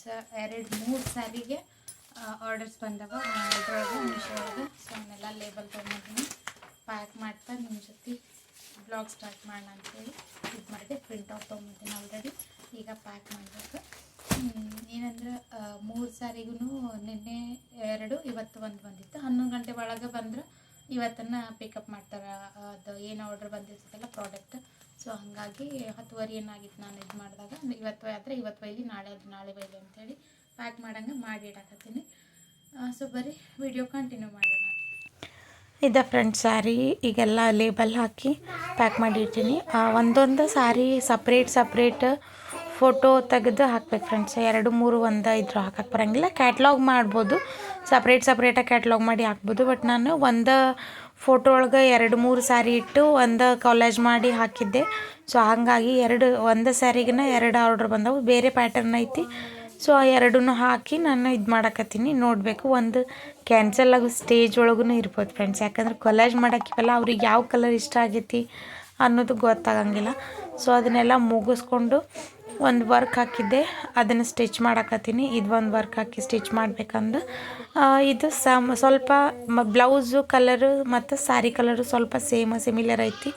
Friends. 2-3 ಸ್ಯಾರಿಗೆ orders ಬಂದವ ಇದ್ರೊಳಗೆ ಮೀಶೋ ಒಳಗೆ. ಸೊ ಅವನ್ನೆಲ್ಲ ಲೇಬಲ್ ತೊಗೊಂಡಿದ್ದೀನಿ, ಪ್ಯಾಕ್ ಮಾಡ್ತಾ ನಿಮ್ಮ ಜೊತೆ ಬ್ಲಾಗ್ ಸ್ಟಾರ್ಟ್ ಮಾಡೋಣ ಅಂತೇಳಿ ಇದು ಮಾಡಿದೆ. ಪ್ರಿಂಟೌಟ್ ತೊಗೊಂಡಿದ್ದೀನಿ ಆಲ್ರೆಡಿ, ಈಗ ಪ್ಯಾಕ್ ಮಾಡಬೇಕು. ಏನಂದ್ರೆ 3 ಸ್ಯಾರಿಗೂ ನಿನ್ನೆ 2, ಇವತ್ತು 1 ಬಂದಿತ್ತು. 11 ಗಂಟೆ ಒಳಗೆ ಬಂದ್ರೆ ಇವತ್ತನ್ನು ಪಿಕಪ್ ಮಾಡ್ತಾರೆ. ಅದು ಏನು ಆರ್ಡ್ರ್ ಬಂದಿರ್ತಲ್ಲ ಪ್ರಾಡಕ್ಟ್. ಸೊ ಹಾಗಾಗಿ 10:15 ಏನಾಗಿತ್ತು ನಾನು ಇದು ಮಾಡಿದಾಗ. ಇವತ್ತು ಆದರೆ ಇವತ್ತು ಒಯ್ಲಿ, ನಾಳೆ ಆದರೆ ನಾಳೆ ಒಯ್ಲಿ ಅಂತೇಳಿ ಪ್ಯಾಕ್ ಮಾಡಂಗೆ ಮಾಡಿ ಇಡಾಕತ್ತೀನಿ. ಸೊ ಬರೀ ವಿಡಿಯೋ ಕಂಟಿನ್ಯೂ ಮಾಡೋಣ. ಇದೆ ಫ್ರೆಂಡ್ಸ್ ಸ್ಯಾರಿ, ಈಗೆಲ್ಲ ಲೇಬಲ್ ಹಾಕಿ ಪ್ಯಾಕ್ ಮಾಡಿರ್ತೀನಿ. ಒಂದೊಂದು ಸ್ಯಾರಿ ಸಪ್ರೇಟ್ ಫೋಟೋ ತೆಗೆದು ಹಾಕ್ಬೇಕು ಫ್ರೆಂಡ್ಸ್. 2-3 ಒಂದು ಇದ್ರ ಹಾಕಕ್ಕೆ ಬರೋಂಗಿಲ್ಲ. ಕ್ಯಾಟ್ಲಾಗ್ ಮಾಡ್ಬೋದು, ಸಪ್ರೇಟಾಗಿ ಕ್ಯಾಟ್ಲಾಗ್ ಮಾಡಿ ಹಾಕ್ಬೋದು. ಬಟ್ ನಾನು ಒಂದು ಫೋಟೋ ಒಳಗೆ 2-3 ಸ್ಯಾರಿ ಇಟ್ಟು ಒಂದು ಕಾಲೇಜ್ ಮಾಡಿ ಹಾಕಿದ್ದೆ. ಸೊ ಹಾಗಾಗಿ ಒಂದು ಸ್ಯಾರಿಗಿನ 2 ಆರ್ಡ್ರ್ ಬಂದವು, ಬೇರೆ ಪ್ಯಾಟರ್ನ್ ಐತಿ. ಸೊ ಆ 2 ಹಾಕಿ ನಾನು ಇದು ಮಾಡಕತ್ತೀನಿ. ನೋಡಬೇಕು, ಒಂದು ಕ್ಯಾನ್ಸಲ್ ಆಗೋ ಸ್ಟೇಜ್ ಒಳಗೂ ಇರ್ಬೋದು ಫ್ರೆಂಡ್ಸ್. ಯಾಕಂದ್ರೆ ಕೊಲಾಜ್ ಮಾಡೋಕ್ಕಿವಲ್ಲ, ಅವ್ರಿಗೆ ಯಾವ ಕಲರ್ ಇಷ್ಟ ಆಗೈತಿ ಅನ್ನೋದು ಗೊತ್ತಾಗಂಗಿಲ್ಲ. ಸೊ ಅದನ್ನೆಲ್ಲ ಮುಗಿಸ್ಕೊಂಡು ಒಂದು ವರ್ಕ್ ಹಾಕಿದ್ದೆ, ಅದನ್ನು ಸ್ಟಿಚ್ ಮಾಡಕತ್ತೀನಿ. ಇದು ಒಂದು ವರ್ಕ್ ಹಾಕಿ ಸ್ಟಿಚ್ ಮಾಡ್ಬೇಕಂದು. ಇದು ಸ್ವಲ್ಪ ಬ್ಲೌಸು ಕಲರು ಮತ್ತು ಸ್ಯಾರಿ ಕಲರು ಸ್ವಲ್ಪ ಸಿಮಿಲರ್ ಐತಿ.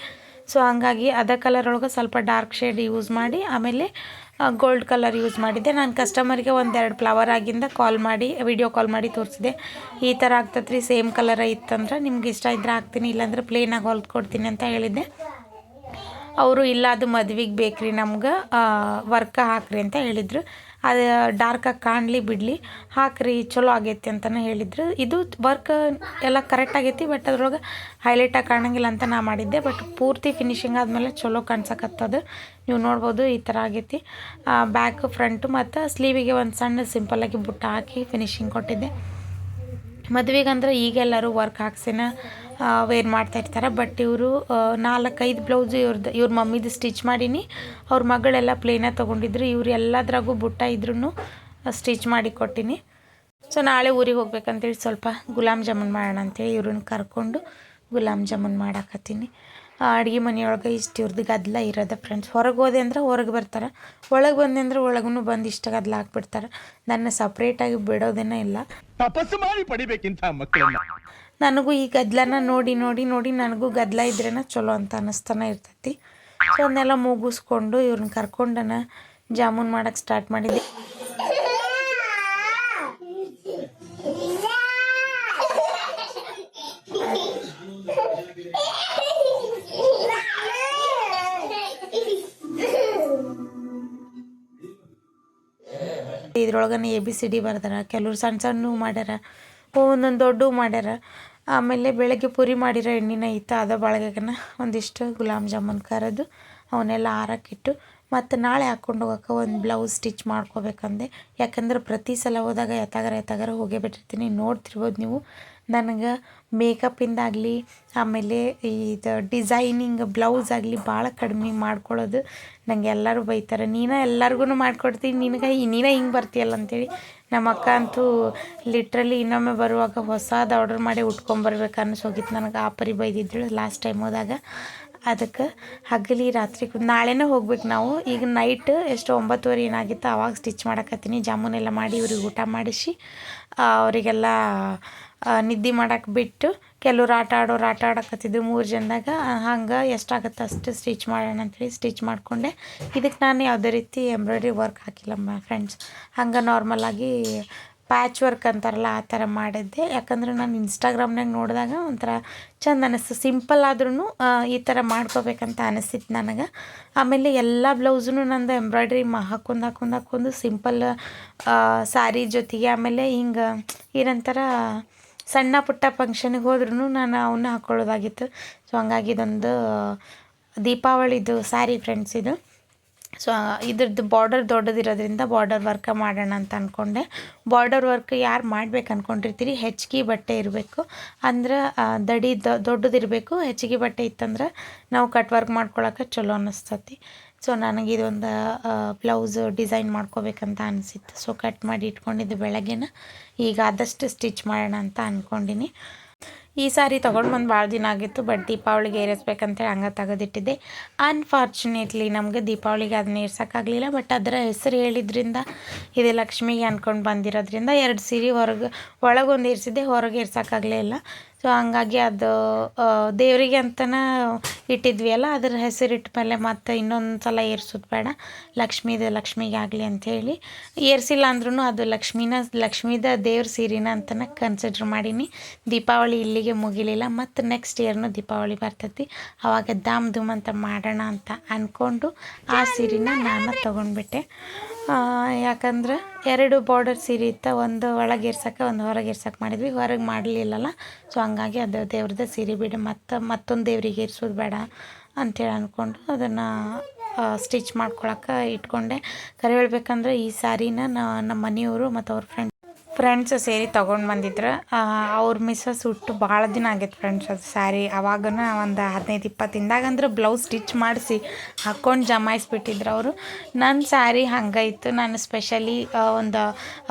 ಸೊ ಹಂಗಾಗಿ ಅದೇ ಕಲರ್ ಒಳಗೆ ಸ್ವಲ್ಪ ಡಾರ್ಕ್ ಶೇಡ್ ಯೂಸ್ ಮಾಡಿ ಆಮೇಲೆ ಗೋಲ್ಡ್ ಕಲರ್ ಯೂಸ್ ಮಾಡಿದ್ದೆ. ನಾನು ಕಸ್ಟಮರ್ಗೆ 1-2 ಫ್ಲವರ್ ಆಗಿಂದ ವಿಡಿಯೋ ಕಾಲ್ ಮಾಡಿ ತೋರಿಸಿದೆ. ಈ ಥರ ಆಗ್ತತ್ರಿ, ಸೇಮ್ ಕಲರ್ ಇತ್ತಂದ್ರೆ ನಿಮ್ಗೆ ಇಷ್ಟ ಇದ್ರೆ ಹಾಕ್ತೀನಿ, ಇಲ್ಲಾಂದ್ರೆ ಪ್ಲೇನಾಗಿ ಹೊಲ್ದು ಕೊಡ್ತೀನಿ ಅಂತ ಹೇಳಿದ್ದೆ. ಅವರು ಇಲ್ಲ, ಅದು ಮದ್ವೆಗೆ ಬೇಕ್ರಿ ನಮ್ಗೆ, ವರ್ಕ ಹಾಕ್ರಿ ಅಂತ ಹೇಳಿದರು. ಅದು ಡಾರ್ಕಾಗಿ ಕಾಣಲಿ ಬಿಡಲಿ, ಹಾಕ್ರಿ ಚಲೋ ಆಗೈತಿ ಅಂತಲೇ ಹೇಳಿದರು. ಇದು ವರ್ಕ್ ಎಲ್ಲ ಕರೆಕ್ಟ್ ಆಗೈತಿ, ಬಟ್ ಅದ್ರೊಳಗೆ ಹೈಲೈಟಾಗಿ ಕಾಣಂಗಿಲ್ಲ ಅಂತ ನಾ ಮಾಡಿದ್ದೆ. ಬಟ್ ಪೂರ್ತಿ ಫಿನಿಶಿಂಗ್ ಆದಮೇಲೆ ಚಲೋ ಕಾಣ್ಸಕತ್ತದು. ನೀವು ನೋಡ್ಬೋದು ಈ ಥರ ಆಗೈತಿ. ಬ್ಯಾಕ್ ಫ್ರಂಟು ಮತ್ತು ಸ್ಲೀವಿಗೆ ಒಂದು ಸಣ್ಣ ಸಿಂಪಲ್ಲಾಗಿ ಬುಟ್ಟ ಹಾಕಿ ಫಿನಿಶಿಂಗ್ ಕೊಟ್ಟಿದ್ದೆ. ಮದುವೆಗಂದ್ರೆ ಈಗೆಲ್ಲರೂ ವರ್ಕ್ ಹಾಕ್ಸಿನ ವೇರ್ ಮಾಡ್ತಾಯಿರ್ತಾರೆ. ಬಟ್ ಇವರು 4-5 ಬ್ಲೌಸು ಇವ್ರ ಮಮ್ಮಿದು ಸ್ಟಿಚ್ ಮಾಡೀನಿ. ಅವ್ರ ಮಗಳೆಲ್ಲ ಪ್ಲೇನಾಗಿ ತೊಗೊಂಡಿದ್ರು. ಇವ್ರು ಎಲ್ಲದ್ರಾಗೂ ಬುಟ್ಟ ಇದ್ರೂ ಸ್ಟಿಚ್ ಮಾಡಿ ಕೊಟ್ಟಿನಿ. ಸೊ ನಾಳೆ ಊರಿಗೆ ಹೋಗ್ಬೇಕಂತೇಳಿ ಸ್ವಲ್ಪ ಗುಲಾಬ್ ಜಾಮೂನ್ ಮಾಡೋಣ ಅಂತೇಳಿ ಇವ್ರನ್ನ ಕರ್ಕೊಂಡು ಗುಲಾಬ್ ಜಾಮೂನ್ ಮಾಡಾಕತ್ತೀನಿ. ಅಡುಗೆ ಮನೆಯೊಳಗೆ ಇಷ್ಟು ಇವ್ರದ್ದು ಗದ್ದಲ ಇರೋದು ಫ್ರೆಂಡ್ಸ್. ಹೊರಗೆ ಹೋದೆ ಅಂದ್ರೆ ಹೊರಗೆ ಬರ್ತಾರೆ, ಒಳಗೆ ಬಂದೆ ಅಂದ್ರೆ ಒಳಗೂ ಬಂದು ಇಷ್ಟ ಗದ್ದಲ ಹಾಕ್ಬಿಡ್ತಾರೆ. ನನ್ನ ಸಪ್ರೇಟಾಗಿ ಬಿಡೋದೇನೇ ಇಲ್ಲ. ತಪಸ್ಸು ಮಾಡಿ ಪಡಿಬೇಕಿಂತ ಮಕ್ಕಳನ್ನ. ನನಗೂ ಈ ಗದ್ದಲನ ನೋಡಿ ನನಗೂ ಗದ್ದಲ ಇದ್ರೇನ ಚಲೋ ಅಂತ ಅನ್ನಿಸ್ತಾನೆ ಇರ್ತೈತಿ. ಸೊ ಅದನ್ನೆಲ್ಲ ಮುಗಿಸ್ಕೊಂಡು ಇವ್ರನ್ನ ಕರ್ಕೊಂಡನ ಜಾಮೂನ್ ಮಾಡೋಕ್ಕೆ ಸ್ಟಾರ್ಟ್ ಮಾಡಿದ್ದೆ. ಇದ್ರೊಳಗೆ ABCD ಬರ್ದಾರ, ಕೆಲವ್ರು ಸಣ್ಣ ಮಾಡ್ಯಾರ, ಒಂದೊಂದು ದೊಡ್ಡ ಮಾಡ್ಯಾರ. ಆಮೇಲೆ ಬೆಳಗ್ಗೆ ಪುರಿ ಮಾಡಿರೋ ಎಣ್ಣೆನ ಇತ್ತು, ಅದ ಬಳಗನ ಒಂದಿಷ್ಟು ಗುಲಾಬ್ ಜಾಮೂನ್ ಕರೆದು ಅವನ್ನೆಲ್ಲ ಆರಕ್ಕಿಟ್ಟು ಮತ್ತು ನಾಳೆ ಹಾಕ್ಕೊಂಡು ಹೋಗೋಕೆ ಒಂದು ಬ್ಲೌಸ್ ಸ್ಟಿಚ್ ಮಾಡ್ಕೋಬೇಕಂದೆ. ಯಾಕಂದ್ರೆ ಪ್ರತಿ ಸಲ ಹೋದಾಗ ಎತ್ತಾಗರ ಹೋಗೇ ಬಿಟ್ಟಿರ್ತೀನಿ. ನೋಡ್ತಿರ್ಬೋದು ನೀವು, ನನಗೆ ಮೇಕಪ್ಪಿಂದಾಗಲಿ ಆಮೇಲೆ ಇದು ಡಿಸೈನಿಂಗ್ ಬ್ಲೌಸ್ ಆಗಲಿ ಭಾಳ ಕಡಿಮೆ ಮಾಡ್ಕೊಳ್ಳೋದು. ನನಗೆ ಎಲ್ಲರೂ ಬೈತಾರೆ, ಎಲ್ಲರಿಗೂ ಮಾಡ್ಕೊಡ್ತೀನಿ, ನೀನು ಹಿಂಗೆ ಬರ್ತೀಯಲ್ಲ ಅಂತೇಳಿ. ನಮ್ಮ ಅಕ್ಕ ಅಂತೂ ಲಿಟ್ರಲಿ ಇನ್ನೊಮ್ಮೆ ಬರುವಾಗ ಹೊಸದು ಆರ್ಡರ್ ಮಾಡಿ ಉಟ್ಕೊಂಬರ್ಬೇಕು ಅನ್ನಿಸೋಗಿತ್ತು ನನಗೆ. ಆ ಪರಿ ಬೈದಿದ್ದಳು ಲಾಸ್ಟ್ ಟೈಮ್ ಹೋದಾಗ. ಅದಕ್ಕೆ ಹಗಲಿ ರಾತ್ರಿ ನಾಳೆನೇ ಹೋಗ್ಬೇಕು ನಾವು. ಈಗ ನೈಟ್ ಎಷ್ಟು 9:30 ಏನಾಗಿತ್ತು ಆವಾಗ ಸ್ಟಿಚ್ ಮಾಡಕತ್ತೀನಿ. ಜಾಮೂನೆಲ್ಲ ಮಾಡಿ ಇವ್ರಿಗೆ ಊಟ ಮಾಡಿಸಿ ಅವರಿಗೆಲ್ಲ ನಿದ್ದೆ ಮಾಡೋಕೆ ಬಿಟ್ಟು, ಕೆಲವ್ರು ಆಟ ಆಡಕತ್ತಿದ್ರು 3 ಜನದಾಗ. ಹಂಗೆ ಎಷ್ಟಾಗುತ್ತೆ ಅಷ್ಟು ಸ್ಟಿಚ್ ಮಾಡೋಣ ಅಂತೇಳಿ ಸ್ಟಿಚ್ ಮಾಡಿಕೊಂಡೆ. ಇದಕ್ಕೆ ನಾನು ಯಾವುದೇ ರೀತಿ ಎಂಬ್ರಾಯ್ಡ್ರಿ ವರ್ಕ್ ಹಾಕಿಲ್ಲ ಫ್ರೆಂಡ್ಸ್. ಹಂಗೆ ನಾರ್ಮಲಾಗಿ ಪ್ಯಾಚ್ ವರ್ಕ್ ಅಂತಾರಲ್ಲ ಆ ಥರ ಮಾಡಿದ್ದೆ. ಯಾಕಂದ್ರೆ ನಾನು ಇನ್ಸ್ಟಾಗ್ರಾಮ್ನಾಗ ನೋಡಿದಾಗ ಒಂಥರ ಚೆಂದ ಅನ್ನಿಸ್ತು. ಸಿಂಪಲ್ ಆದ್ರೂ ಈ ಥರ ಮಾಡ್ಕೋಬೇಕಂತ ಅನಿಸ್ತಿತ್ತು ನನಗೆ. ಆಮೇಲೆ ಎಲ್ಲ ಬ್ಲೌಸೂ ನಂದು ಎಂಬ್ರಾಯ್ಡ್ರಿ ಹಾಕ್ಕೊಂಡು ಸಿಂಪಲ್ ಸ್ಯಾರಿ ಜೊತೆಗೆ, ಆಮೇಲೆ ಹಿಂಗೆ ಏನಂತಾರ ಸಣ್ಣ ಪುಟ್ಟ ಫಂಕ್ಷನಿಗೆ ಹೋದ್ರೂ ನಾನು ಅವನ್ನ ಹಾಕ್ಕೊಳ್ಳೋದಾಗಿತ್ತು. ಸೊ ಹಂಗಾಗಿ ಇದೊಂದು ದೀಪಾವಳಿದು ಸ್ಯಾರಿ ಫ್ರೆಂಡ್ಸ್ ಇದು. ಸೊ ಇದ್ರದ್ದು ಬಾರ್ಡರ್ ದೊಡ್ಡದಿರೋದ್ರಿಂದ ಬಾರ್ಡರ್ ವರ್ಕ ಮಾಡೋಣ ಅಂತ ಅಂದ್ಕೊಂಡೆ. ಬಾರ್ಡರ್ ವರ್ಕ್ ಯಾರು ಮಾಡ್ಬೇಕು ಅಂದ್ಕೊಂಡಿರ್ತೀರಿ, ಹೆಚ್ಚಿಗೆ ಬಟ್ಟೆ ಇರಬೇಕು ಅಂದ್ರೆ ದಡಿ ದೊಡ್ಡದಿರಬೇಕು. ಹೆಚ್ಚಿಗೆ ಬಟ್ಟೆ ಇತ್ತಂದ್ರೆ ನಾವು ಕಟ್ ವರ್ಕ್ ಮಾಡ್ಕೊಳಕ್ಕೆ ಚಲೋ ಅನ್ನಿಸ್ತತಿ. ಸೊ ನನಗೆ ಇದೊಂದು ಬ್ಲೌಸ್ ಡಿಸೈನ್ ಮಾಡ್ಕೋಬೇಕಂತ ಅನಿಸಿತ್ತು. ಸೊ ಕಟ್ ಮಾಡಿ ಇಟ್ಕೊಂಡಿದ್ದು ಬೆಳಗ್ಗೆನ. ಈಗ ಆದಷ್ಟು ಸ್ಟಿಚ್ ಮಾಡೋಣ ಅಂತ ಅಂದ್ಕೊಂಡಿನಿ. ಈ ಸಾರಿ ತೊಗೊಂಡು ಬಂದು ಭಾಳ ದಿನ ಆಗಿತ್ತು, ಬಟ್ ದೀಪಾವಳಿಗೆ ಏರಿಸ್ಬೇಕಂತೇಳಿ ಹಂಗೆ ತೆಗೆದಿಟ್ಟಿದ್ದೆ. ಅನ್ಫಾರ್ಚುನೇಟ್ಲಿ ನಮಗೆ ದೀಪಾವಳಿಗೆ ಅದನ್ನ ಏರ್ಸೋಕ್ಕಾಗಲಿಲ್ಲ. ಬಟ್ ಅದರ ಹೆಸರು ಹೇಳಿದ್ರಿಂದ ಇದು ಲಕ್ಷ್ಮಿಗೆ ಅಂದ್ಕೊಂಡು ಬಂದಿರೋದ್ರಿಂದ 2 ಸೀರೆ ಒಳಗೊಂದು ಏರಿಸಿದ್ದೆ, ಹೊರಗೆ ಏರ್ಸೋಕ್ಕಾಗಲೇ ಇಲ್ಲ. ಸೊ ಹಂಗಾಗಿ ಅದು ದೇವರಿಗೆ ಅಂತಲೇ ಇಟ್ಟಿದ್ವಿ ಅಲ್ಲ, ಅದ್ರ ಹೆಸರಿಟ್ಟ ಮೇಲೆ ಮತ್ತೆ ಇನ್ನೊಂದು ಸಲ ಏರ್ಸೋದು ಬೇಡ, ಲಕ್ಷ್ಮಿಗೆ ಆಗಲಿ ಅಂಥೇಳಿ ಏರ್ಸಿಲ್ಲ ಅಂದ್ರೂ ಅದು ಲಕ್ಷ್ಮೀದ ದೇವ್ರ ಸೀರೆನ ಅಂತಲೇ ಕನ್ಸಿಡ್ರ್ ಮಾಡೀನಿ. ದೀಪಾವಳಿ ಇಲ್ಲಿಗೆ ಮುಗಿಲಿಲ್ಲ, ಮತ್ತು ನೆಕ್ಸ್ಟ್ ಇಯರ್ನು ದೀಪಾವಳಿ ಬರ್ತೈತಿ, ಆವಾಗ ಧಾಮ್ ಧೂಮ್ ಅಂತ ಮಾಡೋಣ ಅಂತ ಅಂದ್ಕೊಂಡು ಆ ಸೀರೆನ ನಾನು ತೊಗೊಂಡ್ಬಿಟ್ಟೆ. ಯಾಕಂದ್ರೆ 2 ಬಾರ್ಡರ್ ಸೀರೆ ಇತ್ತು, ಒಂದು ಒಳಗೆ ಏರ್ಸೋಕೆ ಒಂದು ಹೊರಗೆ ಏರ್ಸೋಕೆ ಮಾಡಿದ್ವಿ. ಹೊರಗೆ ಮಾಡಲಿಲ್ಲಲ್ಲ, ಸೊ ಹಂಗಾಗಿ ಅದು ದೇವ್ರದ್ದು ಸೀರೆ ಬಿಡಿ, ಮತ್ತೊಂದು ದೇವ್ರಿಗೆ ಏರ್ಸೋದು ಬೇಡ ಅಂಥೇಳಿ ಅಂದ್ಕೊಂಡು ಅದನ್ನು ಸ್ಟಿಚ್ ಮಾಡ್ಕೊಳಕ್ಕೆ ಇಟ್ಕೊಂಡೆ. ಕರೆ ಹೇಳ್ಬೇಕಂದ್ರೆ ಈ ಸ್ಯಾರಿನ ನಮ್ಮ ಮನೆಯವರು ಮತ್ತು ಅವ್ರ ಫ್ರೆಂಡ್ಸ್ ಸೇರಿ ತೊಗೊಂಡು ಬಂದಿದ್ರು. ಅವ್ರ ಮಿಸ್ಸಸ್ ಉಟ್ಟು ಭಾಳ ದಿನ ಆಗೈತೆ ಫ್ರೆಂಡ್ಸ್ ಅದು ಸ್ಯಾರಿ. ಅವಾಗನ ಒಂದು 15-20 ದಿನದಾಗಂದ್ರೆ ಬ್ಲೌಸ್ ಸ್ಟಿಚ್ ಮಾಡಿಸಿ ಹಾಕ್ಕೊಂಡು ಜಮಾಯಿಸ್ಬಿಟ್ಟಿದ್ರು ಅವರು. ನನ್ನ ಸ್ಯಾರಿ ಹಂಗೆ ಇತ್ತು, ನಾನು ಸ್ಪೆಷಲಿ ಒಂದು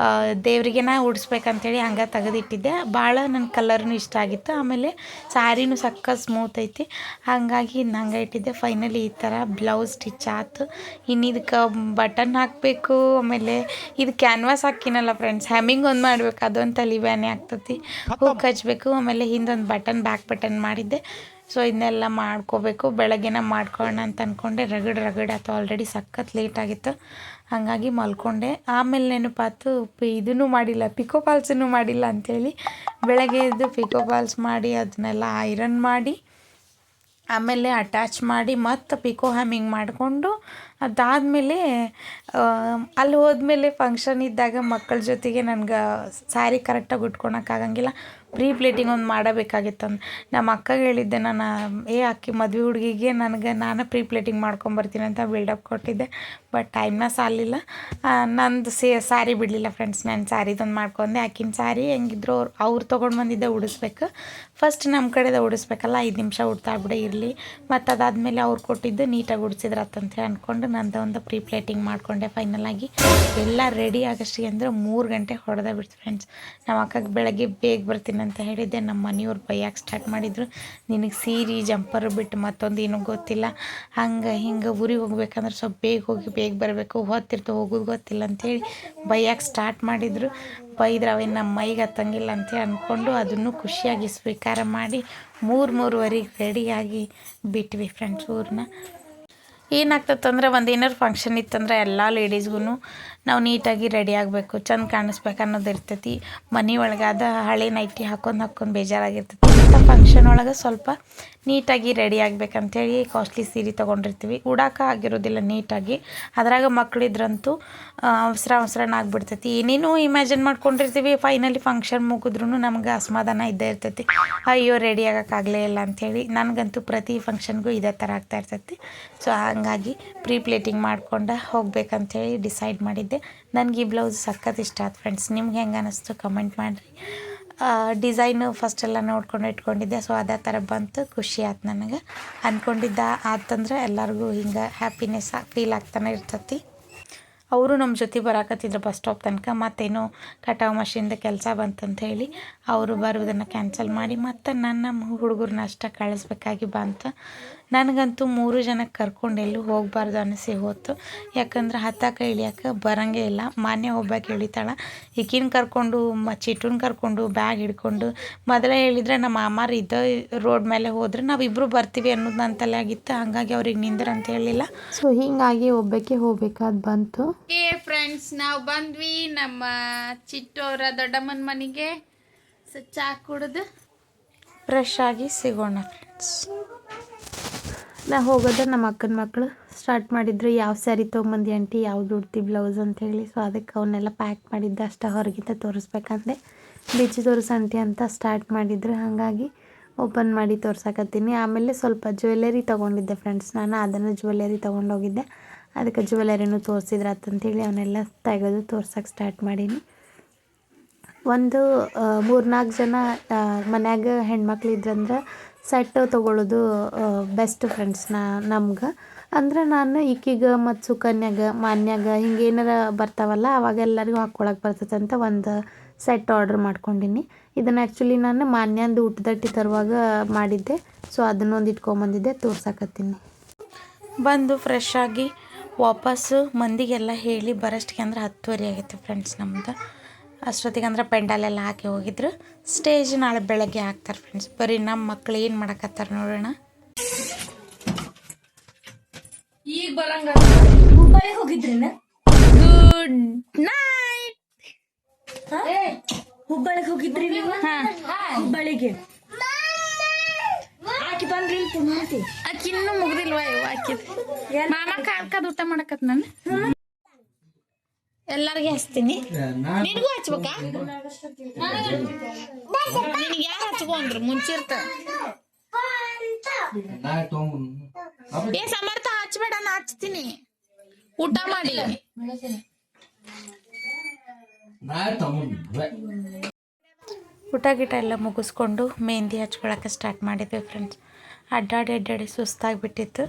ದೇವ್ರಿಗೆ ಉಡಿಸ್ಬೇಕಂತೇಳಿ ಹಂಗೆ ತೆಗೆದಿಟ್ಟಿದ್ದೆ. ಭಾಳ ನನ್ನ ಕಲರ್ನು ಇಷ್ಟ ಆಗಿತ್ತು, ಆಮೇಲೆ ಸ್ಯಾರಿನೂ ಸಕ್ಕ ಸ್ಮೂತ್ ಐತಿ, ಹಾಗಾಗಿ ಇನ್ನು ಹಂಗೆ ಇಟ್ಟಿದ್ದೆ. ಫೈನಲಿ ಈ ಥರ ಬ್ಲೌಸ್ ಸ್ಟಿಚ್ ಆಯ್ತು. ಇನ್ನು ಇದಕ್ಕೆ ಬಟನ್ ಹಾಕಬೇಕು, ಆಮೇಲೆ ಇದು ಕ್ಯಾನ್ವಾಸ್ ಹಾಕಿನಲ್ಲ ಫ್ರೆಂಡ್ಸ್, ಹೆಮ್ಮಿಂಗ್ ಒಂದು ಮಾಡ್ಬೇಕು, ಅದೊಂದು ತಲೆಬ್ಯಾನೆ ಆಗ್ತತಿ. ಹುಕ್ ಹಚ್ಚಬೇಕು, ಆಮೇಲೆ ಹಿಂದೊಂದು ಬ್ಯಾಕ್ ಬಟನ್ ಮಾಡಿದ್ದೆ. ಸೊ ಇದನ್ನೆಲ್ಲ ಮಾಡ್ಕೋಬೇಕು, ಬೆಳಗ್ಗೆನ ಮಾಡ್ಕೊಳ್ಳೋಣ ಅಂತ ಅಂದ್ಕೊಂಡೆ. ರಗಡ್ ಆಯ್ತು, ಆಲ್ರೆಡಿ ಸಖತ್ ಲೇಟ್ ಆಗಿತ್ತು, ಹಾಗಾಗಿ ಮಲ್ಕೊಂಡೆ. ಆಮೇಲೆ ನೆನಪಾತು ಇದನ್ನು ಮಾಡಿಲ್ಲ, ಪಿಕೋ ಫಾಲ್ಸನ್ನು ಮಾಡಿಲ್ಲ ಅಂಥೇಳಿ ಬೆಳಗ್ಗೆ ಎದ್ದು ಪಿಕೋ ಫಾಲ್ಸ್ ಮಾಡಿ ಅದನ್ನೆಲ್ಲ ಐರನ್ ಮಾಡಿ ಆಮೇಲೆ ಅಟ್ಯಾಚ್ ಮಾಡಿ ಮತ್ತು ಪಿಕೋ ಹ್ಯಾಮಿಂಗ್ ಮಾಡಿಕೊಂಡು ಅದಾದಮೇಲೆ ಅಲ್ಲಿ ಹೋದ್ಮೇಲೆ ಫಂಕ್ಷನ್ ಇದ್ದಾಗ ಮಕ್ಕಳ ಜೊತೆಗೆ ನನಗೆ ಸ್ಯಾರಿ ಕರೆಕ್ಟಾಗಿ ಉಟ್ಕೊಳಕ್ಕಾಗಂಗಿಲ್ಲ. ಪ್ರೀ ಪ್ಲೇಟಿಂಗ್ ಒಂದು ಮಾಡಬೇಕಾಗಿತ್ತು. ನಮ್ಮ ಅಕ್ಕಗೆ ಹೇಳಿದ್ದೆ ನಾನು, ಅಕ್ಕಿ ಮದುವೆ ಹುಡುಗಿಗೆ ನಾನು ಪ್ರೀ ಪ್ಲೇಟಿಂಗ್ ಮಾಡ್ಕೊಂಬರ್ತೀನಿ ಅಂತ ಬಿಲ್ಡಪ್ ಕೊಟ್ಟಿದ್ದೆ. ಬಟ್ ಟೈಮ್ನ ಸಾಲಿಲ್ಲ, ನಂದು ಸ್ಯಾರಿ ಬಿಡಲಿಲ್ಲ ಫ್ರೆಂಡ್ಸ್. ನಾನು ಸ್ಯಾರಿದೊಂದು ಮಾಡ್ಕೊಂಡೆ. ಆಕಿನ ಸ್ಯಾರಿ ಹೆಂಗಿದ್ರು ಅವ್ರು ತೊಗೊಂಡು ಬಂದಿದ್ದೆ ಉಡಿಸ್ಬೇಕು. ಫಸ್ಟ್ ನಮ್ಮ ಕಡೆದ ಉಡಿಸ್ಬೇಕಲ್ಲ, 5 ನಿಮಿಷ ಉಡ್ತಾ ಬಿಡೆ ಇರಲಿ, ಮತ್ತು ಅದಾದಮೇಲೆ ಅವ್ರು ಕೊಟ್ಟಿದ್ದು ನೀಟಾಗಿ ಉಡಿಸಿದ್ರತ್ತಂತ ಅಂದ್ಕೊಂಡು ನಂದು ಒಂದು ಪ್ರೀ ಪ್ಲೇಟಿಂಗ್ ಮಾಡಿಕೊಂಡೆ. ಫೈನಲಾಗಿ ಎಲ್ಲ ರೆಡಿ ಆಗೋಷ್ಟಿಗೆ ಅಂದರೆ 3 ಗಂಟೆ ಹೊಡೆದ ಬಿಡ್ತು ಫ್ರೆಂಡ್ಸ್. ನಮ್ಮ ಅಕ್ಕಗೆ ಬೆಳಗ್ಗೆ ಬೇಗ ಬರ್ತೀನಿ ಅಂತ ಹೇಳಿದ್ದೆ. ನಮ್ಮ ಮನೆಯವ್ರು ಬೈಯಕ್ಕೆ ಸ್ಟಾರ್ಟ್ ಮಾಡಿದರು, ನಿನಗೆ ಸೀರೆ ಜಂಪರ್ ಬಿಟ್ಟು ಮತ್ತೊಂದು ಏನೂ ಗೊತ್ತಿಲ್ಲ, ಹಂಗೆ ಹಿಂಗೆ ಊರಿಗೆ ಹೋಗ್ಬೇಕಂದ್ರೆ ಸ್ವಲ್ಪ ಬೇಗ ಹೋಗಿ ಬೇಗ ಬರಬೇಕು, ಹೊತ್ತಿರ್ತು ಹೋಗೋದು ಗೊತ್ತಿಲ್ಲ ಅಂಥೇಳಿ ಬೈಯಕ್ಕೆ ಸ್ಟಾರ್ಟ್ ಮಾಡಿದರು. ಬೈದ್ರೆ ಅವೇನು ನಮ್ಮ ಮೈಗೆ ಹತ್ತಂಗಿಲ್ಲ ಅಂತೇಳಿ ಅಂದ್ಕೊಂಡು ಅದನ್ನು ಖುಷಿಯಾಗಿ ಸ್ವೀಕಾರ ಮಾಡಿ 3-3:30 ರೆಡಿಯಾಗಿ ಬಿಟ್ವಿ ಫ್ರೆಂಡ್ಸ್ ಊರನ್ನ. ಏನಾಗ್ತದಂದ್ರೆ ಒಂದು ಏನಾರು ಫಂಕ್ಷನ್ ಇತ್ತಂದ್ರೆ ಎಲ್ಲ ಲೇಡೀಸ್ಗೂ ನಾವು ನೀಟಾಗಿ ರೆಡಿ ಆಗಬೇಕು, ಚೆಂದ ಕಾಣಿಸ್ಬೇಕು ಅನ್ನೋದು ಇರ್ತೈತಿ. ಮನೆ ಒಳಗಾದ ಹಳೆ ನೈಟಿ ಹಾಕೊಂಡು ಬೇಜಾರಾಗಿರ್ತೈತಿ. ಇಂಥ ಫಂಕ್ಷನ್ ಒಳಗೆ ಸ್ವಲ್ಪ ನೀಟಾಗಿ ರೆಡಿ ಆಗ್ಬೇಕಂತೇಳಿ ಕಾಸ್ಟ್ಲಿ ಸೀರೆ ತೊಗೊಂಡಿರ್ತೀವಿ, ಉಡಾಕ ಆಗಿರೋದಿಲ್ಲ ನೀಟಾಗಿ. ಅದ್ರಾಗ ಮಕ್ಕಳಿದ್ರಂತೂ ಅವಸರನ ಆಗ್ಬಿಡ್ತೈತಿ, ಏನೇನೋ ಇಮ್ಯಾಜಿನ್ ಮಾಡ್ಕೊಂಡಿರ್ತೀವಿ. ಫೈನಲಿ ಫಂಕ್ಷನ್ ಮುಗಿದ್ರೂ ನಮ್ಗೆ ಅಸಮಾಧಾನ ಇದ್ದೇ ಇರ್ತೈತಿ, ಅಯ್ಯೋ ರೆಡಿ ಆಗೋಕ್ಕಾಗಲೇ ಇಲ್ಲ ಅಂಥೇಳಿ. ನನಗಂತೂ ಪ್ರತಿ ಫಂಕ್ಷನ್ಗೂ ಇದೇ ಥರ ಆಗ್ತಾ ಇರ್ತೈತಿ. ಸೊ ಹಾಗಾಗಿ ಪ್ರೀ ಪ್ಲೇಟಿಂಗ್ ಮಾಡ್ಕೊಂಡು ಹೋಗ್ಬೇಕಂತೇಳಿ ಡಿಸೈಡ್ ಮಾಡಿದ್ದೆ. ನನಗೆ ಈ ಬ್ಲೌಸ್ ಸಖತ್ ಇಷ್ಟ ಆಯ್ತು ಫ್ರೆಂಡ್ಸ್. ನಿಮ್ಗೆ ಹೆಂಗೆ ಅನ್ನಿಸ್ತು ಕಮೆಂಟ್ ಮಾಡಿರಿ. ಡಿಸೈನು ಫಸ್ಟೆಲ್ಲ ನೋಡ್ಕೊಂಡು ಇಟ್ಕೊಂಡಿದ್ದೆ, ಸೊ ಅದೇ ಥರ ಬಂತು, ಖುಷಿ ಆಯ್ತು ನನಗೆ. ಅಂದ್ಕೊಂಡಿದ್ದ ಆತಂದ್ರೆ ಎಲ್ಲರಿಗೂ ಹಿಂಗೆ ಹ್ಯಾಪಿನೆಸ್ ಫೀಲ್ ಆಗ್ತಾನೆ ಇರ್ತೈತಿ. ಅವರು ನಮ್ಮ ಜೊತೆ ಬರಾಕತ್ತಿದ್ರು ಬಸ್ ಸ್ಟಾಪ್ ತನಕ, ಮತ್ತೇನೋ ಕಟಾವು ಮಷಿನ್ದು ಕೆಲಸ ಬಂತಂತ ಹೇಳಿ ಅವರು ಬರೋದನ್ನು ಕ್ಯಾನ್ಸಲ್ ಮಾಡಿ ಮತ್ತು ನಮ್ಮ ಹುಡುಗರನ್ನ ಅಷ್ಟೇ ಕಳಿಸ್ಬೇಕಾಗಿ ಬಂತು. ನನಗಂತೂ 3 ಜನಕ್ಕೆ ಕರ್ಕೊಂಡು ಎಲ್ಲೂ ಹೋಗಬಾರ್ದು ಅನಿಸಿ ಹೋಯ್ತು. ಯಾಕಂದ್ರೆ ಹತ್ತಕ್ಕೆ ಇಳಿಯೋಕೆ ಬರೋಂಗೇ ಇಲ್ಲ. ಮಾನ್ಯ ಒಬ್ಬಾಕೆ ಇಳಿತಾಳೆ, ಈಕಿನ ಕರ್ಕೊಂಡು ಚಿಟ್ಟುನ ಕರ್ಕೊಂಡು ಬ್ಯಾಗ್ ಹಿಡ್ಕೊಂಡು. ಮೊದಲೇ ಹೇಳಿದ್ರೆ ನಮ್ಮ ಮಾಮಾರು ಇದ್ದ ರೋಡ್ ಮೇಲೆ ಹೋದ್ರೆ ನಾವಿಬ್ಬರು ಬರ್ತೀವಿ ಅನ್ನೋದು ನನ್ನ ತಲೆ ಆಗಿತ್ತು, ಹಾಗಾಗಿ ಅವ್ರಿಗೆ ನಿಂದ್ರ ಅಂತ ಹೇಳಿಲ್ಲ. ಸೊ ಹೀಗಾಗಿ ಒಬ್ಬಾಕೆ ಹೋಗ್ಬೇಕಾದ್ ಬಂತು. ಫ್ರೆಂಡ್ಸ್ ನಾವು ಬಂದ್ವಿ ನಮ್ಮ ಚಿಟ್ಟು ಅವರ ದೊಡ್ಡಮ್ಮನ ಮನೆಗೆ. ಚಾ ಕುಡಿದು ಫ್ರೆಶ್ ಆಗಿ ಸಿಗೋಣ ಫ್ರೆಂಡ್ಸ್. ನಾ ಹೋಗೋದು ನಮ್ಮ ಅಕ್ಕನ ಮಕ್ಕಳು ಸ್ಟಾರ್ಟ್ ಮಾಡಿದ್ರು, ಯಾವ ಸ್ಯಾರಿ ತೊಗೊಂಬಂದು ಆಂಟಿ, ಯಾವ್ದು ಉಡ್ತಿ ಬ್ಲೌಸ್ ಅಂಥೇಳಿ. ಸೊ ಅದಕ್ಕೆ ಅವನ್ನೆಲ್ಲ ಪ್ಯಾಕ್ ಮಾಡಿದ್ದೆ, ಅಷ್ಟೇ ಹೊರಗಿಂದ ತೋರಿಸ್ಬೇಕಂದೆ. ಬಿಚ್ಚಿ ತೋರಿಸ್ ಆಂಟಿ ಅಂತ ಸ್ಟಾರ್ಟ್ ಮಾಡಿದ್ರು, ಹಾಗಾಗಿ ಓಪನ್ ಮಾಡಿ ತೋರ್ಸಕತ್ತೀನಿ. ಆಮೇಲೆ ಸ್ವಲ್ಪ ಜ್ಯುವೆಲರಿ ತೊಗೊಂಡಿದ್ದೆ ಫ್ರೆಂಡ್ಸ್, ನಾನು ಅದನ್ನು ಜ್ಯುವೆಲರಿ ತೊಗೊಂಡೋಗಿದ್ದೆ. ಅದಕ್ಕೆ ಜ್ಯುವೆಲರಿನೂ ತೋರಿಸಿದ್ರು ಅಂತಂತೇಳಿ ಅವನ್ನೆಲ್ಲ ತೆಗೆದು ತೋರ್ಸೋಕೆ ಸ್ಟಾರ್ಟ್ ಮಾಡೀನಿ. ಒಂದು 3-4 ಜನ ಮನ್ಯಾಗ ಹೆಣ್ಮಕ್ಳು ಇದ್ರಂದ್ರೆ ಸೆಟ್ ತೊಗೊಳ್ಳೋದು ಬೆಸ್ಟ್ ಫ್ರೆಂಡ್ಸ್. ನಮ್ಗೆ ಅಂದ್ರೆ ನಾನು ಈಕಿಗೆ ಮತ್ತು ಸುಕನ್ಯಾಗ ಮಾನ್ಯಾಗ ಹಿಂಗೆ ಏನಾರ ಬರ್ತಾವಲ್ಲ ಅವಾಗ ಎಲ್ಲರಿಗೂ ಹಾಕ್ಕೊಳಕ್ಕೆ ಬರ್ತೈತೆ ಅಂತ ಒಂದು ಸೆಟ್ ಆರ್ಡ್ರ್ ಮಾಡ್ಕೊಂಡೀನಿ. ಇದನ್ನು ಆ್ಯಕ್ಚುಲಿ ನಾನು ಮಾನ್ಯಂದು ಊಟದಟ್ಟಿ ತರುವಾಗ ಮಾಡಿದ್ದೆ. ಸೊ ಅದನ್ನೊಂದು ಇಟ್ಕೊಂಬಂದಿದ್ದೆ, ತೋರ್ಸಕತ್ತೀನಿ. ಬಂದು ಫ್ರೆಶ್ ಆಗಿ ವಾಪಸ್ಸು ಮಂದಿಗೆಲ್ಲ ಹೇಳಿ ಬರೋಷ್ಟಿಗೆ ಅಂದ್ರೆ 10:30 ಆಗೈತೆ ಫ್ರೆಂಡ್ಸ್ ನಮ್ಮದು. ಅಷ್ಟೊತ್ತಿಗೆ ಅಂದ್ರೆ ಪೆಂಡಾಲೆಲ್ಲ ಹಾಕಿ ಹೋಗಿದ್ರು. ಸ್ಟೇಜ್ ನಾಳೆ ಬೆಳಗ್ಗೆ ಹಾಕ್ತಾರೆ ಫ್ರೆಂಡ್ಸ್. ಬರೀ ನಮ್ಮ ಮಕ್ಳು ಏನು ಮಾಡಕತ್ತಾರೆ ನೋಡೋಣ. ಈಗ ಬರಂಗ ಹುಬ್ಬಳ್ಳಿಗೆ ಹೋಗಿದ್ರಿನ? Good night. ಹುಬ್ಬಳ್ಳಿಗೆ ಹೋಗಿದ್ರಿ ನೀವು? ಹುಬ್ಬಳ್ಳಿಗೆ ಆಕಿ ಬಂದ್ರಿ ಪುಣ್ಯತಿ? ಆಕಿ ಇನ್ನೂ ಮುಗ್ದಿಲ್ವಾ ಇವ ಆಕಿದ್ ಮಾಮ ಕಾಲ್ಕಾದ ಊಟ ಮಾಡಕತ್ ನಾನು. ಎಲ್ಲಾರ್ಗಿ ಹಚ್ತೀನಿ, ನಿನಗೂ ಹಚ್ಬೇಕಾ? ನಿನಗೆ ಯಾರು ಹಚ್ಕೊ ಅಂದ್ರು ಮುಂಚಿರ್ತ? ಸಮರ್ಥ ಹಚ್ಬೇಡ, ನಾ ಹಚ್ತೀನಿ. ಊಟ ಮಾಡಿ ಊಟ ಗಿಟ ಎಲ್ಲ ಮುಗಿಸ್ಕೊಂಡು ಮೆಹಂದಿ ಹಚ್ಕೊಳಕ್ಕೆ ಸ್ಟಾರ್ಟ್ ಮಾಡಿದ್ವಿ ಫ್ರೆಂಡ್ಸ್. ಅಡ್ಡಾಡಿ ಸುಸ್ತಾಗಿಬಿಟ್ಟಿತ್ತು.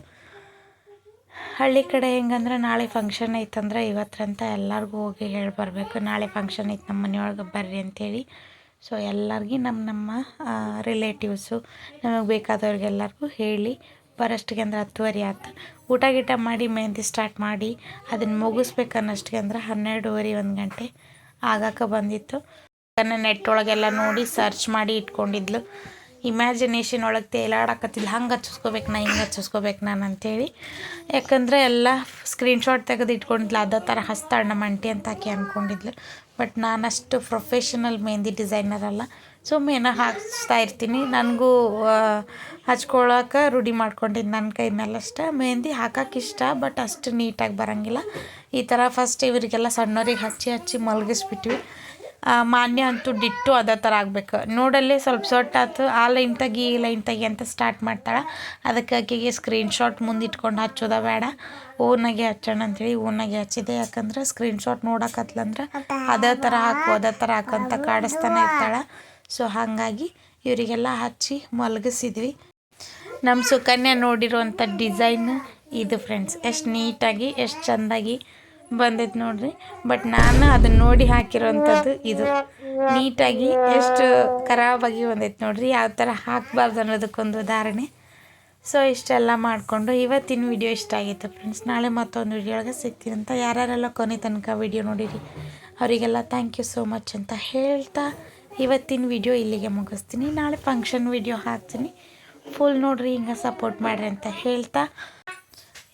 ಹಳ್ಳಿ ಕಡೆ ಹೆಂಗಂದ್ರೆ ನಾಳೆ ಫಂಕ್ಷನ್ ಐತಂದ್ರೆ ಇವತ್ತರಂತ ಎಲ್ಲರಿಗೂ ಹೋಗಿ ಹೇಳಿ ಬರಬೇಕು, ನಾಳೆ ಫಂಕ್ಷನ್ ಐತೆ ನಮ್ಮ ಮನೆಯೊಳಗೆ ಬರ್ರಿ ಅಂತೇಳಿ. ಸೊ ಎಲ್ಲರಿಗೂ ನಮ್ಮ ರಿಲೇಟಿವ್ಸು ನಮಗೆ ಬೇಕಾದವ್ರಿಗೆಲ್ಲರಿಗೂ ಹೇಳಿ ಬರೋಷ್ಟಿಗೆ ಅಂದ್ರೆ 10:30 ಆಯ್ತು. ಊಟ ಗೀಟ ಮಾಡಿ ಮೆಹಂದಿ ಸ್ಟಾರ್ಟ್ ಮಾಡಿ ಅದನ್ನು ಮುಗಿಸ್ಬೇಕನ್ನೋಷ್ಟಿಗೆ ಅಂದ್ರೆ 12:30 1 ಗಂಟೆ ಆಗಕ್ಕೆ ಬಂದಿತ್ತು. ಅದನ್ನು ನೆಟ್ ಒಳಗೆಲ್ಲ ನೋಡಿ ಸರ್ಚ್ ಮಾಡಿ ಇಟ್ಕೊಂಡಿದ್ಲು. ಇಮ್ಯಾಜಿನೇಷನ್ ಒಳಗೆ ತೇಲಾಡಕತ್ತಿಲ್ಲ, ಹಂಗೆ ಹಚ್ಚಿಸ್ಕೋಬೇಕು ನಾ, ಹಿಂಗೆ ಹಚ್ಚಿಸ್ಕೋಬೇಕು ನಾನು ಅಂತೇಳಿ. ಯಾಕಂದರೆ ಎಲ್ಲ ಸ್ಕ್ರೀನ್ಶಾಟ್ ತೆಗೆದು ಇಟ್ಕೊಂಡಿದ್ಲು, ಅದೇ ಥರ ಹಚ್ತಾಳೆ ನಮ್ಮ ಆಂಟಿ ಅಂತ ಆಕೆ ಅಂದ್ಕೊಂಡಿದ್ಲು. ಬಟ್ ನಾನಷ್ಟು ಪ್ರೊಫೆಷನಲ್ ಮೆಹಂದಿ ಡಿಸೈನರ್ ಅಲ್ಲ. ಸೊ ಮೇನ ಹಾಕ್ಸ್ತಾ ಇರ್ತೀನಿ, ನನಗೂ ಹಚ್ಕೊಳಕ್ಕೆ ರೂಢಿ ಮಾಡ್ಕೊಂಡಿದ್ದು ನನ್ನ ಕೈ ಮೇಲಷ್ಟೇ. ಮೆಹಂದಿ ಹಾಕಕ್ಕೆ ಇಷ್ಟ, ಬಟ್ ಅಷ್ಟು ನೀಟಾಗಿ ಬರೋಂಗಿಲ್ಲ. ಈ ಥರ ಫಸ್ಟ್ ಇವರಿಗೆಲ್ಲ ಸಣ್ಣವ್ರಿಗೆ ಹಚ್ಚಿ ಮಲಗಿಸ್ಬಿಟ್ವಿ. ಮಾನ್ಯ ಅಂತೂ ಡಿಟ್ಟು ಅದೇ ಥರ ಆಗ್ಬೇಕು. ನೋಡಲ್ಲೇ ಸ್ವಲ್ಪ ಸೊಟ್ಟಾಯ್ತು, ಆ ಲೈನ್ ತೆಗಿ ಈ ಲೈನ್ ತೆಗಿ ಅಂತ ಸ್ಟಾರ್ಟ್ ಮಾಡ್ತಾಳೆ. ಅದಕ್ಕೆ ಆಕೆಗೆ ಸ್ಕ್ರೀನ್ಶಾಟ್ ಮುಂದೆ ಇಟ್ಕೊಂಡು ಹಚ್ಚೋದ ಬೇಡ, ಓನಾಗೆ ಹಚ್ಚೋಣ ಅಂತೇಳಿ ಓನಾಗೆ ಹಚ್ಚಿದೆ. ಯಾಕಂದ್ರೆ ಸ್ಕ್ರೀನ್ಶಾಟ್ ನೋಡಕತ್ಲಂದ್ರೆ ಅದೇ ಥರ ಹಾಕು ಅಂತ ಕಾಡಿಸ್ತಾನೆ ಇರ್ತಾಳೆ. ಸೊ ಹಾಗಾಗಿ ಇವರಿಗೆಲ್ಲ ಹಚ್ಚಿ ಮಲಗಿಸಿದ್ವಿ. ನಮ್ಮ ಸುಕನ್ಯಾ ನೋಡಿರೋವಂಥ ಡಿಸೈನ್ ಇದು ಫ್ರೆಂಡ್ಸ್. ಎಷ್ಟು ನೀಟಾಗಿ ಎಷ್ಟು ಚೆಂದಾಗಿ ಬಂದೈತೆ ನೋಡ್ರಿ. ಬಟ್ ನಾನು ಅದನ್ನ ನೋಡಿ ಹಾಕಿರೋವಂಥದ್ದು ಇದು. ನೀಟಾಗಿ ಎಷ್ಟು ಖರಾಬಾಗಿ ಬಂದೈತೆ ನೋಡ್ರಿ. ಯಾವ ಥರ ಹಾಕಬಾರ್ದು ಅನ್ನೋದಕ್ಕೊಂದು ಉದಾಹರಣೆ. ಸೊ ಇಷ್ಟೆಲ್ಲ ಮಾಡಿಕೊಂಡು ಇವತ್ತಿನ ವಿಡಿಯೋ ಇಷ್ಟ ಆಗಿತ್ತು ಫ್ರೆಂಡ್ಸ್. ನಾಳೆ ಮತ್ತೊಂದು ವಿಡಿಯೋಗೆ ಸಿಗ್ತೀನಿ ಅಂತ ಯಾರ್ಯಾರೆಲ್ಲ ಕೊನೆ ತನಕ ವಿಡಿಯೋ ನೋಡಿರಿ ಅವರಿಗೆಲ್ಲ ಥ್ಯಾಂಕ್ ಯು ಸೋ ಮಚ್ ಅಂತ ಹೇಳ್ತಾ ಇವತ್ತಿನ ವಿಡಿಯೋ ಇಲ್ಲಿಗೆ ಮುಗಿಸ್ತೀನಿ. ನಾಳೆ ಫಂಕ್ಷನ್ ವಿಡಿಯೋ ಹಾಕ್ತೀನಿ, ಫುಲ್ ನೋಡ್ರಿ, ಹಿಂಗೆ ಸಪೋರ್ಟ್ ಮಾಡಿರಿ ಅಂತ ಹೇಳ್ತಾ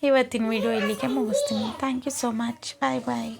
ಇವತ್ತಿನ ವಿಡಿಯೋ ಇಲ್ಲಿಗೆ ಮುಗಿಸ್ತೀನಿ. Thank you so much. Bye bye.